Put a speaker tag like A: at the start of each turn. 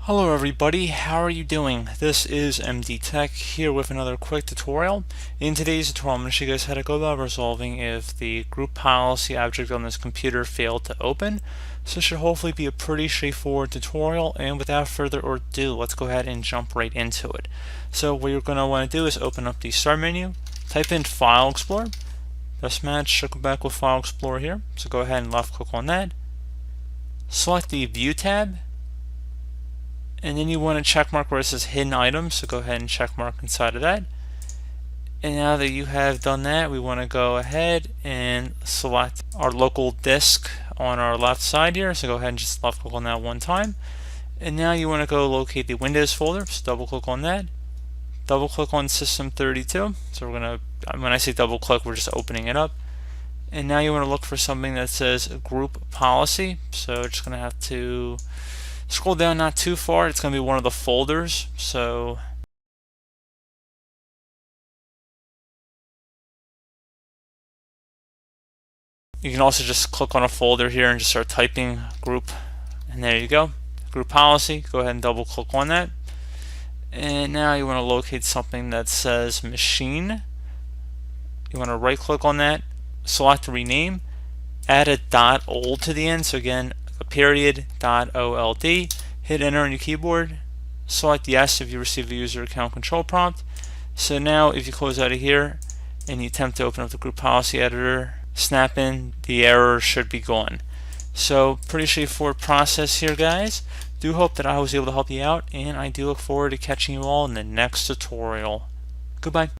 A: Hello everybody, how are you doing? This is MD Tech here with another quick tutorial. In today's tutorial, I'm going to show you guys how to go about resolving if the group policy object on this computer failed to open. So this should hopefully be a pretty straightforward tutorial, and without further ado, let's go ahead and jump right into it. So what you're going to want to do is open up the Start menu, type in File Explorer. Best match should go back with File Explorer here, so go ahead and left click on that. Select the View tab, and then you want to check mark where it says hidden items, so go ahead and check mark inside of that. And now that you have done that, we want to go ahead and select our local disk on our left side here, so go ahead and just left click on that one time. And now you want to go locate the Windows folder, so double click on that. Double click on System 32, so we're going to, when I say double click, we're just opening it up. And now you want to look for something that says Group Policy, so just going to have to scroll down not too far. It's going to be one of the folders, so you can also just click on a folder here and just start typing group, and there you go, Group Policy. Go ahead and double click on that, and now you want to locate something that says Machine. You want to right click on that, select Rename, add a .old to the end, so again a period .old, hit enter on your keyboard, select yes if you receive a user account control prompt. So now if you close out of here and you attempt to open up the group policy editor, snap in, the error should be gone. So pretty straightforward process here, guys. Do hope that I was able to help you out, and I do look forward to catching you all in the next tutorial. Goodbye.